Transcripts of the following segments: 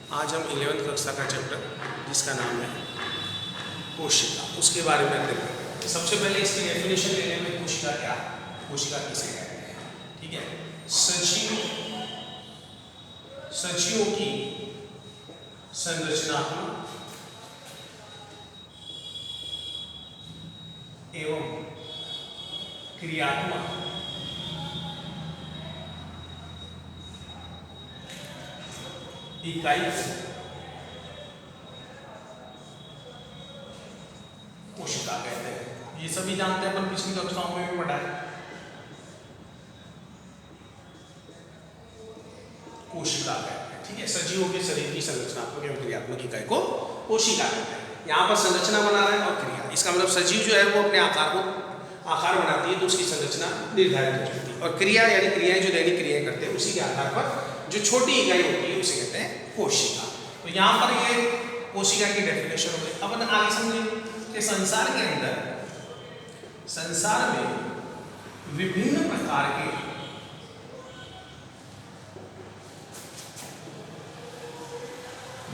आज हम 11वीं कक्षा का चैप्टर जिसका नाम है कोशिका, उसके बारे में अध्ययन करेंगे। सबसे पहले इसकी डेफिनेशन लेने में कोशिका क्या है, कोशिका किसे कहते हैं। ठीक है, सजीवों की संरचनात्मक एवं क्रियात्मक इकाई कोशिका कहते हैं। ये सभी जानते हैं, अपन पिछली कक्षाओं में भी पढ़ा है। कोशिका कहते हैं, ठीक है, सजीवों के शरीर की संरचनात्मक एवं क्रियात्मक इकाई को कोशिका कहते हैं। यहाँ पर संरचना बना रहा है और क्रिया, इसका मतलब सजीव जो है वो अपने आकार बनाती है तो उसकी संरचना निर्धारित हो जाती है, और क्रिया यानी क्रियाएं जो दैनिक क्रियाएं करते हैं उसी के आधार पर जो छोटी इकाई होती है उसे कहते हैं कोशिका। तो यहाँ पर ये कोशिका की डेफिनेशन हो गई। अब आगे समझे कि संसार के अंदर, संसार में विभिन्न प्रकार के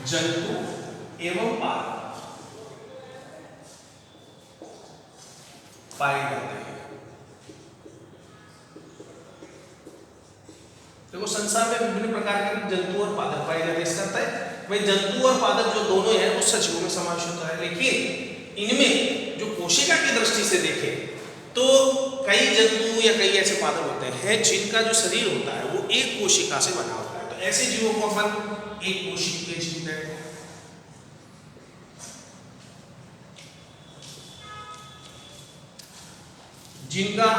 जंतु एवं पादप पाए जाते हैं। देखो, संसार में विभिन्न प्रकार के जंतु और पादप पाए जाते हैं। इसका अर्थ है भाई जंतु और पादप जो दोनों हैं वो सजीवों में समावेश होता है, लेकिन इनमें जो कोशिका की दृष्टि से देखें तो कई जंतु या कई ऐसे पादप होते हैं जिनका जो शरीर होता है वो एक कोशिका से बना होता है। तो ऐसे जीवों को अपन एक कोशिकीय जीव कहते हैं। जिनका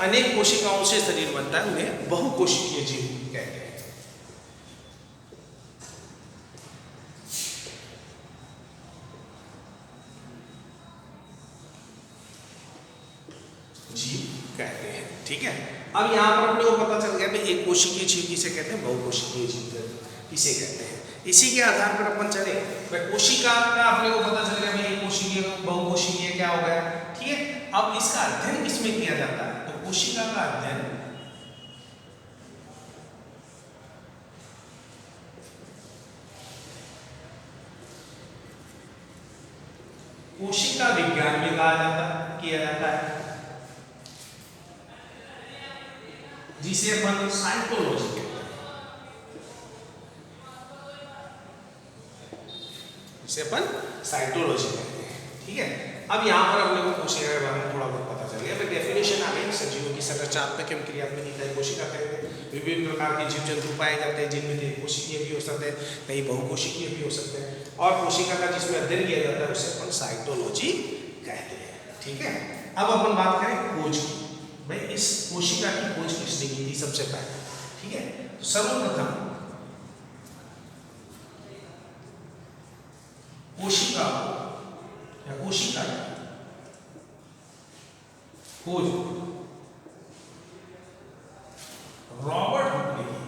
अनेक कोशिकाओं से शरीर बनता है उन्हें बहुकोशिकीय जीव कहते हैं। जीव कहते हैं, ठीक है। अब यहाँ पर अपने को पता चल गया कि एक कोशिकीय जीव किसे कहते हैं, बहुकोशिकीय जीव किसे कहते हैं। इसी के आधार पर अपन चले, कोशिका का अपने को पता चल गया भाई एक कोशिकीय बहुकोशिकीय क्या हो गया, ठीक है। अब इसका अध्ययन किसमें किया जाता है, तो कोशिका का अध्ययन कोशिका विज्ञान में किया जाता है, जिसे अपन साइटोलॉजी कहते हैं। जिसे अपन साइटोलॉजी कहते हैं, ठीक है। अब यहाँ पर अपने को कोशिका के बारे में थोड़ा बहुत पता चल गया। डेफिनेशन आ गई, सजीवों की संरचनात्मक एवं क्रियात्मक इकाई कोशिका कहते हैं। विभिन्न प्रकार के जीव जंतु पाए जाते हैं जिनमें एक कोशिकीय भी हो सकते हैं, कई बहुकोशिकीय भी हो सकते हैं, और कोशिका का जिसमें अध्ययन किया जाता है उसे अपन साइटोलॉजी कहते हैं, ठीक है। अब अपन बात करें खोज की, भाई इस कोशिका की खोज किसने की थी सबसे पहले, ठीक है। तो सर्वप्रथम कोशिका या कोशिका की खोज रॉबर्ट हुक ने की थी।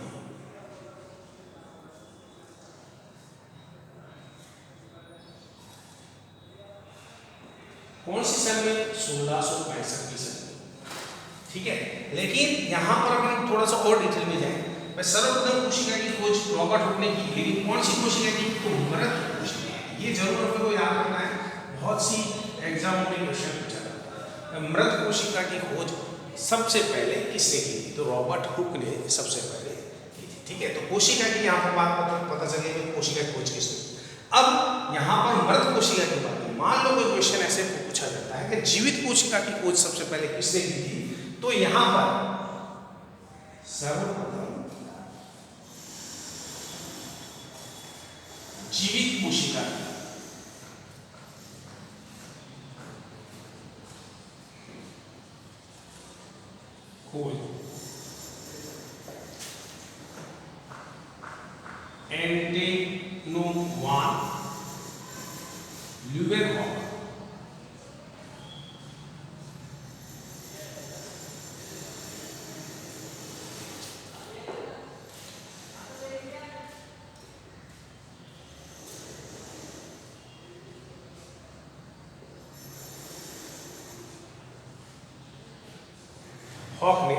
कौन सी सन में, 1665 की सन, ठीक है। लेकिन यहां पर अपन थोड़ा सा और डिटेल में जाएं। सर्वप्रथम कोशिका की खोज रॉबर्ट हुक ने की, लेकिन कौन सी कोशिका की, तो मृत कोशिका। ये जरूर अपने को याद रखना है, बहुत सी एग्जाम में क्वेश्चन पूछा जाता है। मृत कोशिका की खोज सबसे पहले किसने की थी, तो रॉबर्ट हुक ने सबसे पहले की थी, ठीक है। तो कोशिका की यहाँ पर बात पता चली कि कोशिका की खोज किसने। अब यहाँ पर मृत कोशिका की बात है। मान लो कोई क्वेश्चन ऐसे पूछा जाता है कि जीवित कोशिका की खोज सबसे पहले किसने की थी, तो यहाँ पर सर्वप्रथम जीवित कोशिका खोज एंटेनो वान ल्यूवेनहॉक हॉक ने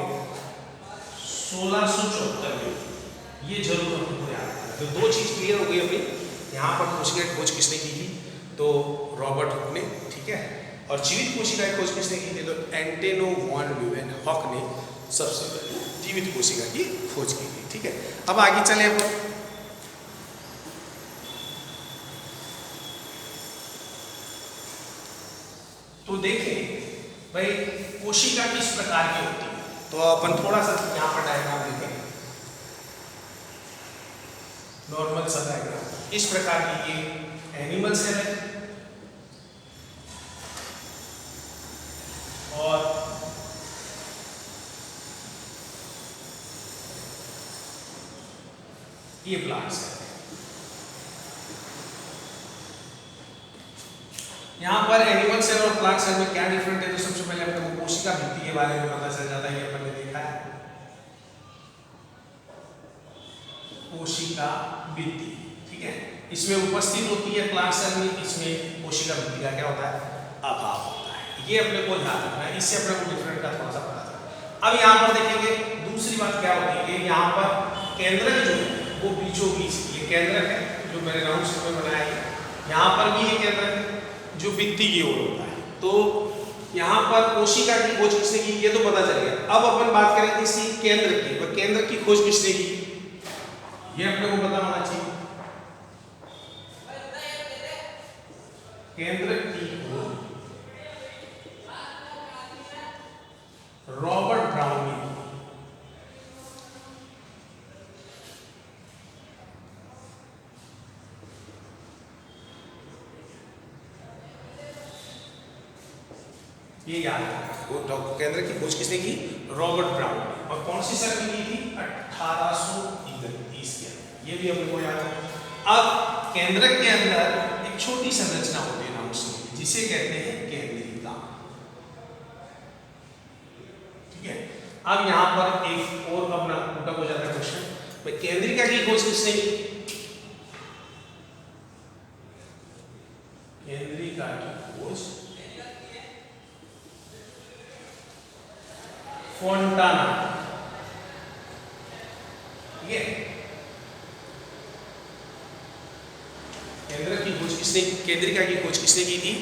1674 में, ये जरूर हमको याद रखना। तो दो चीज़ क्लियर हो गई अपनी। यहाँ पर कोशिका की खोज किसने की थी? तो रॉबर्ट हुक ने, ठीक है। और जीवित कोशिका की खोज किसने की थी? तो एंटोनो वॉन ल्यूवेनहॉक ने सबसे पहले जीवित कोशिका की खोज की थी, ठीक है। अब आगे चले अपन, तो देखें भाई कोशिका किस प्रकार की होती है। तो अपन थोड़ा सा यहाँ पर डायग्राम देखें, नॉर्मल सा डायग्राम। इस प्रकार की ये एनिमल सेल है और ये प्लांट सेल है। यहाँ पर एनिमल सेल और प्लांट सेल में क्या डिफरेंट है? तो सबसे पहले अपने को कोशिका भित्ति के बारे में पता चल जाता है, ये अपन ने देखा है, कोशिका भित्ति, ठीक है। इसमें उपस्थित होती है प्लांट सेल में, इसमें कोशिका भित्ति का क्या होता है? अभाव होता है। ये अपने को ध्यान रखना है, इससे अपने को डिफरेंट का थोड़ा सा पता चला। अब यहाँ पर देखेंगे दूसरी बात क्या होती है, यहाँ पर केंद्रक जो है वो बीचों बीच, ये केंद्रक है जो मैंने राउंड शेप में बनाया है, यहाँ पर भी ये केंद्रक है जो भित्ति की ओर होता है। तो यहाँ पर कोशिका की खोज किसने की? ये तो पता चल गया। अब अपन बात करें किसी केंद्र की, और केंद्र की खोज किसने की? ये अपने को पता होना चाहिए। केंद्र की खोज रॉबर्ट ब्राउन ने। ये याद है, वो केंद्र की खोज किसने की? रॉबर्ट ब्राउन ने। और कौन सी सन में की थी? 1831 के। ये भी अपने को याद है। अब केंद्रक के अंदर एक छोटी संरचना होती है नाउस में, जिसे कहते हैं केंद्रिका, ठीक है। अब यहाँ पर एक और अपना उल्टा हो जाता है क्वेश्चन, भाई केंद्रिका की खोज किसने की? केंद्रिका की खोज फोंटाना, ठीक है। केंद्रक की खोज किसने, केंद्रिका की खोज किसने की थी?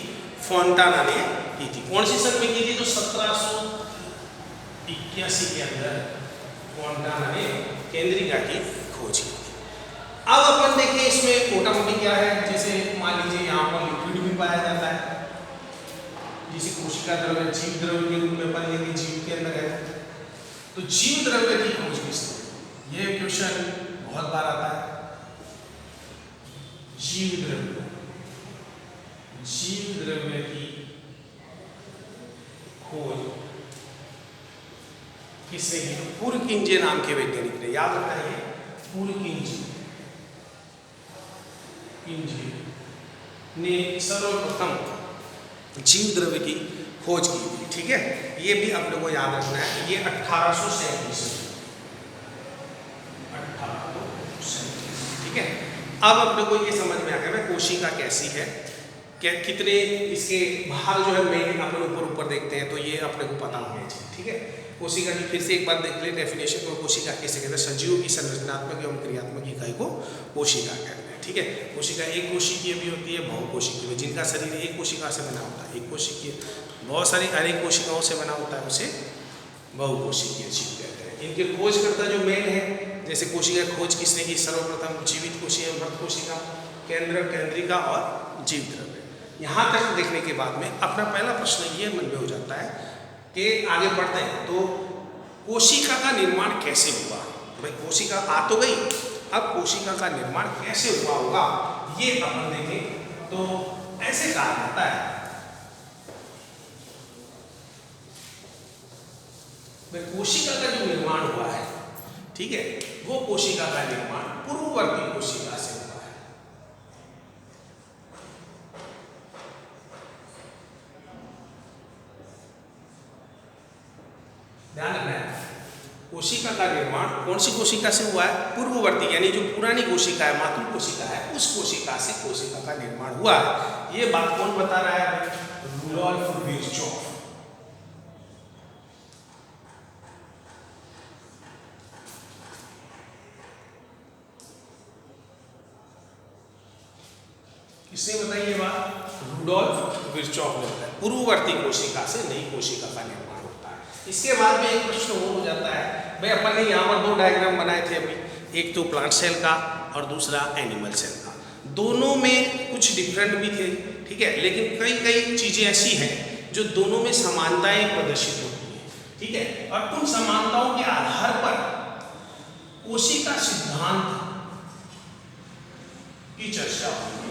फोंटाना ने की थी। कौन सी सन में की थी? तो 1781 के अंदर फोंटाना ने केंद्रिका की खोज की थी। अब अपन देखें इसमें मोटा मोटी क्या है, जैसे मान लीजिए यहाँ पर लिक्विड भी पाया जाता है, जिसे कोशिका द्रव्य जीव द्रव्य के रूप में अपन लेंगे, जीव के अंदर है। तो जीव द्रव्य की खोज किसने? ये क्वेश्चन बहुत बार आता है। जीव द्रव्य की खोज किसने की? तो पुरकिंजे नाम के वैज्ञानिक ने, याद रखना है, पुरकिंजे ने सर्वप्रथम जीव द्रव्य की खोज की थी, ठीक है। ये भी अपने को याद रखना है। ये 1837, ठीक है। अब अपने को ये समझ में आ गया कोशिका कैसी है, क्या कितने इसके बाहर जो है मेन अपन ऊपर देखते हैं, तो ये अपने को पता होना चाहिए, ठीक है। कोशिका की फिर से एक बार देख ले डेफिनेशन को। कोशिका किसे कहते हैं? सजीवों की संरचनात्मक एवं क्रियात्मक इकाई को कोशिका कहते हैं, ठीक है। कोशिका एक कोशिकीय भी होती है, बहुकोशिकीय, जिनका शरीर एक कोशिका से बना होता है। एक कोशिकीय बहुत सारी अनेक कोशिकाओं से बना होता है, उसे बहुकोशिकीय जीव कहते हैं। इनके खोजकर्ता जो मेन है, जैसे कोशिका खोज किसने की? सर्वप्रथम जीवित कोशिका, मृत कोशिका, केंद्रिका और जीव द्रव्य। यहाँ तक देखने के बाद में अपना पहला प्रश्न ये मन में हो जाता है कि आगे बढ़ते हैं, तो कोशिका का निर्माण कैसे हुआ? भाई कोशिका आ तो गई, अब कोशिका का निर्माण कैसे हुआ होगा ये अपन देखें। तो ऐसे कहा जाता है, भाई कोशिका का जो निर्माण हुआ है, ठीक है, वो कोशिका का निर्माण पूर्ववर्ती कोशिका से हुआ है। ध्यान रखना है, कोशिका का निर्माण कौन सी कोशिका से हुआ है? पूर्ववर्ती, यानी जो पुरानी कोशिका है, मातृ कोशिका है, उस कोशिका से कोशिका का निर्माण हुआ है। ये बात कौन बता रहा है? रुडोल्फ विर्चोव। किसने बताई ये बात? रुडोल्फ विर्चॉफ ने बताया। पूर्ववर्ती कोशिका से नई कोशिका का निर्माण होता है। इसके बाद में एक प्रश्न हो जाता है, भाई अपन ने यहाँ पर 2 डायग्राम बनाए थे अभी, एक तो प्लांट सेल का और दूसरा एनिमल सेल का। दोनों में कुछ डिफरेंट भी थे, ठीक है, लेकिन कई कई चीजें ऐसी हैं जो दोनों में समानताएं प्रदर्शित होती हैं, ठीक है, और उन समानताओं के आधार पर कोशिका सिद्धांत की चर्चा होगी।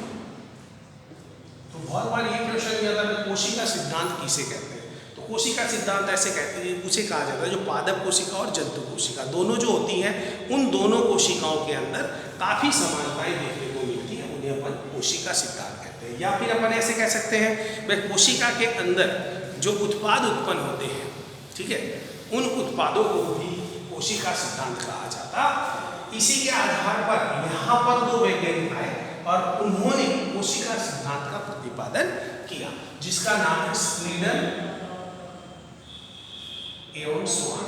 तो बहुत बार ये प्रश्न भी आता है कोशिका सिद्धांत किसे कहते हैं? तो कोशिका सिद्धांत ऐसे कहते हैं, उसे कहा जाता है जो पादप कोशिका और जंतु कोशिका दोनों जो होती हैं, उन दोनों कोशिकाओं के अंदर काफी समानताएं देखने को मिलती है, उन्हें अपन कोशिका सिद्धांत कहते हैं। या फिर अपन ऐसे कह सकते हैं भाई कोशिका के अंदर जो उत्पाद उत्पन्न होते हैं, ठीक है, उन उत्पादों को भी कोशिका सिद्धांत कहा जाता। इसी के आधार पर यहाँ पर 2 वैज्ञानिक आए और उन्होंने कोशिका सिद्धांत का प्रतिपादन किया, जिसका नाम है स्लीडन एवं स्वान।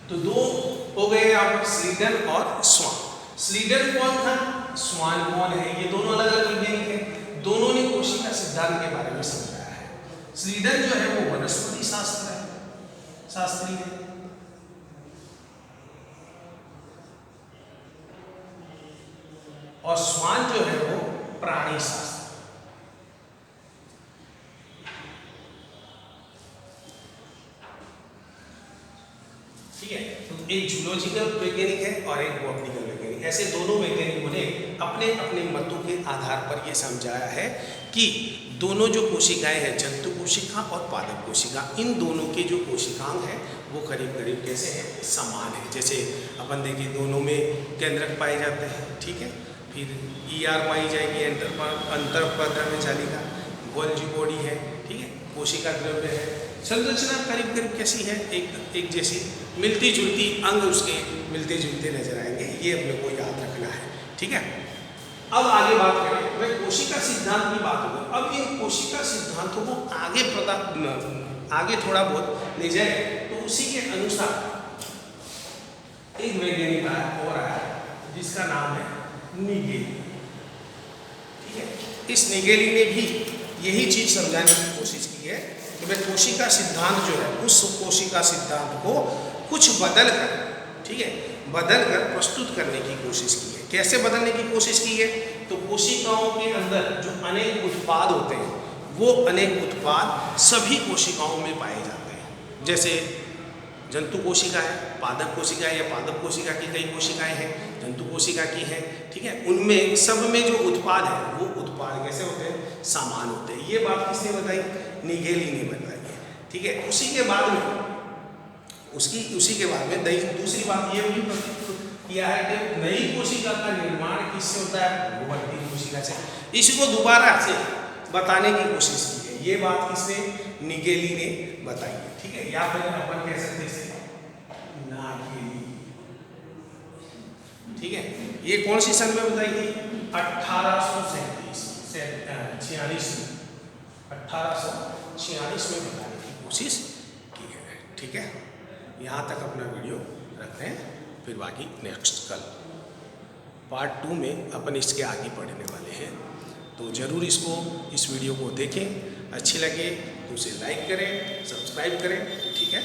तो 2 हो गए यहाँ पर, स्लीडन और स्वान। स्लीडन कौन था, स्वान कौन है, ये दोनों अलग अलग वैज्ञानिक हैं। दोनों ने कोशिका सिद्धांत के बारे में समझाया है। स्लीडन जो है वो वनस्पति शास्त्री है, और स्वान जो है वो प्राणी शास्त्र। ठीक है, तो एक जूलॉजिकल वैज्ञानिक है और एक बॉटनिकल वैज्ञानिक। ऐसे दोनों वैज्ञानिकों ने अपने अपने मतों के आधार पर यह समझाया है कि दोनों जो कोशिकाएं हैं, जंतु कोशिका और पादप कोशिका, इन दोनों के जो कोशिकांग हैं वो करीब करीब कैसे हैं, समान है। जैसे अपन देखिए दोनों में केंद्रक पाए जाते हैं, ठीक है, फिर ER पाई जाएगी, अंतर्पद्रव्य जालिका, गोल्जी बॉडी है, ठीक है, कोशिका द्रव्य है। संरचना करीब करीब कैसी है, एक जैसी, मिलती जुलती अंग उसके मिलते जुलते नजर आएंगे, ये अपने को याद रखना है, ठीक है। अब आगे बात करें, वह कोशिका सिद्धांत की बात होगी। अब इन कोशिका सिद्धांतों को आगे थोड़ा बहुत ले जाए तो उसी के अनुसार एक वैज्ञानिक और आया जिसका नाम है निगेली, ठीक है। इस निगेली ने भी यही चीज समझाने की कोशिश की है कि भाई कोशिका सिद्धांत जो है, उस कोशिका सिद्धांत को कुछ बदल कर, ठीक है, बदल कर प्रस्तुत करने की कोशिश की है। कैसे बदलने की कोशिश की है? तो कोशिकाओं के अंदर जो अनेक उत्पाद होते हैं, वो अनेक उत्पाद सभी कोशिकाओं में पाए जाते हैं। जैसे जंतु कोशिका है, पादप कोशिका है, या पादप कोशिका की कई कोशिकाएं हैं, जंतु कोशिका की है, ठीक है, उनमें सब में जो उत्पाद है वो उत्पाद कैसे होते हैं, समान होते हैं। ये बात किसने बताई? निगेली ने बताई है, ठीक है। उसी के बाद में दूसरी बात ये भी किया है कि नई कोशिका का निर्माण किससे होता है? पूर्ववर्ती कोशिका से। इसको दोबारा से बताने की कोशिश की है। ये बात किसने? निगेली ने बताई है, ठीक है, या फिर अपन कह सकते हैं नागेली, ठीक है। ये कौन सी सन में बताई थी? 1846 में बताने की कोशिश की है, ठीक है। यहाँ तक अपना वीडियो रखते हैं, फिर बाकी नेक्स्ट कल पार्ट 2 में अपन इसके आगे पढ़ने वाले हैं। तो ज़रूर इस वीडियो को देखें, अच्छी लगे तो उसे लाइक करें, सब्सक्राइब करें, ठीक है।